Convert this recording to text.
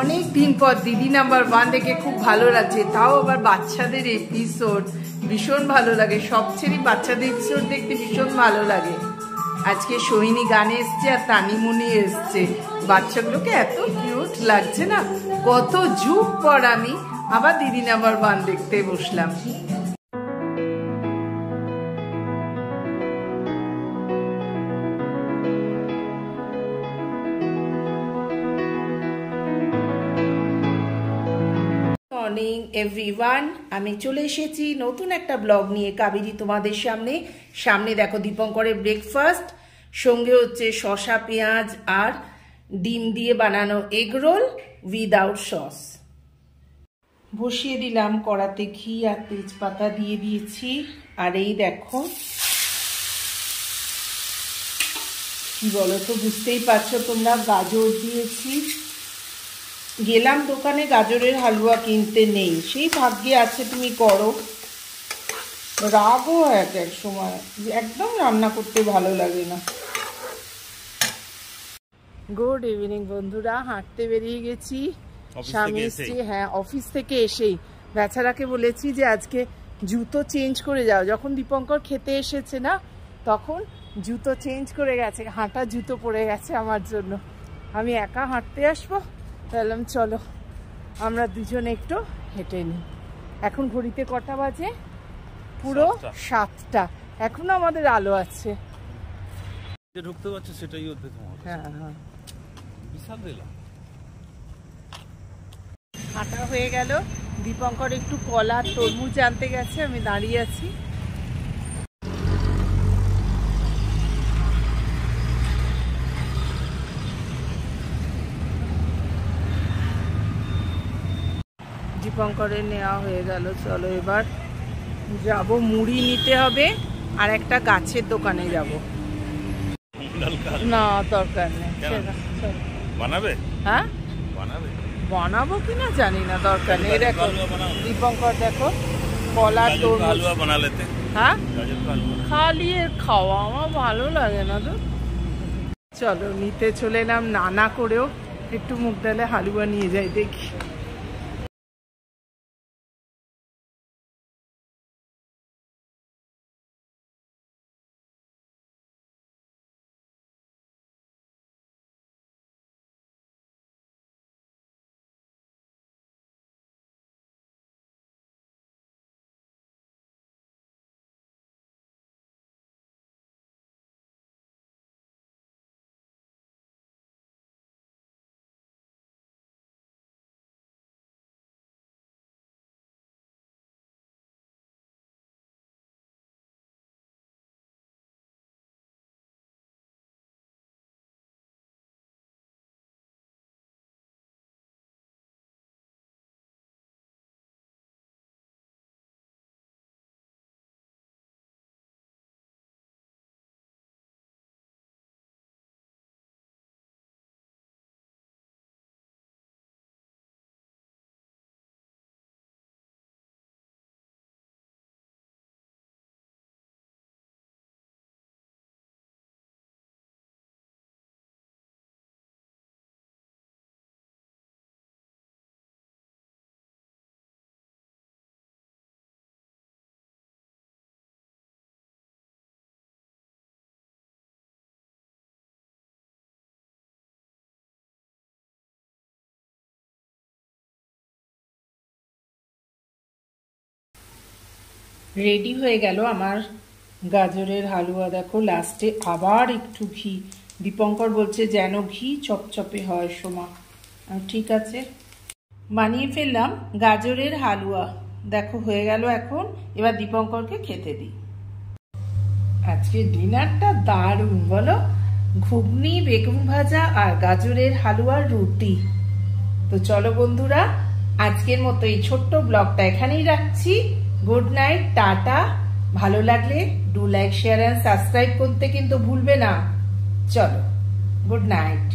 অনেক দিন পর দিদি নাম্বার 1 দেখে খুব ভালো লাগছে, তাও আবার বাচ্চাদের এপিসোড ভীষণ ভালো লাগে। সবচেয়ে বাচ্চাদের এপিসোড দেখতে ভীষণ ভালো লাগে। আজকে সোহিনী গানে এসছে আর তানিমুনি এসছে, বাচ্চাগুলোকে এত কিউট লাগছে না। কত যুগ পর আমি আবার দিদি নাম্বার 1 দেখতে বসলাম। মর্নিং এভরিওয়ান, আমি চলে এসেছি নতুন একটা ব্লগ নিয়ে কাবেরী তোমাদের সামনে। দেখো দীপঙ্করের ব্রেকফাস্ট, সঙ্গে হচ্ছে শসা পেঁয়াজ আর ডিম দিয়ে বানানো এগ রোল উইদাউট সস। বসিয়ে দিলাম কড়াতে ঘি আর তেজপাতা দিয়ে দিয়েছি। আর এই দেখো কি বলো তো, বুঝতেই পারছো তোমরা, গাজর দিয়েছি। গেলাম দোকানে গাজরের হালুয়া কিনতে, নেই। সেই ভাগ্যে আছে তুমি করো। রাগও এক সময় একদম রান্না করতে ভালো লাগে না। গুড ইভিনিং বন্ধুরা, হাঁটতে বেরিয়ে গেছি। স্বামী এসছে, হ্যাঁ অফিস থেকে এসেই। বেচারাকে বলেছি যে আজকে জুতো চেঞ্জ করে যাও। যখন দীপঙ্কর খেতে এসেছে না, তখন জুতো চেঞ্জ করে গেছে, হাঁটা জুতো পরে গেছে আমার জন্য। আমি একা হাঁটতে আসবো, বললাম চলো আমরা দুজনে একটু হেঁটে নিই। এখন ঘড়িতে কটা বাজে? পুরো 7টা। এখনো আমাদের আলো আছে। ঢুকতে পারছে সেটাই হচ্ছে তোমার। হ্যাঁ হ্যাঁ, বিশাল রেলা। হাঁটা হয়ে গেল। দীপঙ্কর একটু কলা তরমুজ আনতে গেছে, আমি দাঁড়িয়ে আছি। দীপঙ্করের নেওয়া হয়ে গেল। চলো এবার যাব, মুড়ি নিতে হবে আর একটা গাছের দোকানে যাব। না দরকার নেই। বানাবে? হ্যাঁ বানাবো কিনা জানি না, দরকার নেই। দেখো দীপঙ্কর, দেখো কলা তরমুজ বানালেতে। হ্যাঁ খালি খাওয়া আমার ভালো লাগে না তো। চলো নিতে চলে এলাম। নানা করেও একটু মুগ ডালে হালুয়া নিয়ে যাই, দেখি। রেডি হয়ে গেল আমার গাজরের হালুয়া। দেখো লাস্টে আবার একটু ঘি। দীপঙ্কর বলছে যেন ঘি চপচপে হয় সোমা। ঠিক আছে, বানিয়ে ফেললাম গাজরের হালুয়া। দেখো হয়ে গেল। এখন এবার দীপঙ্করকে খেতে দিই। আজকে ডিনারটা দারুণ বলো, ঘুগনি, বেগুন ভাজা আর গাজরের হালুয়ার রুটি। তো চলো বন্ধুরা, আজকের মতো এই ছোট্ট ব্লগটা এখানেই রাখছি। Good night, tata. ভালো লাগলে do like, share and subscribe করতে কিন্তু ভুলবে না। চলো, গুড নাইট।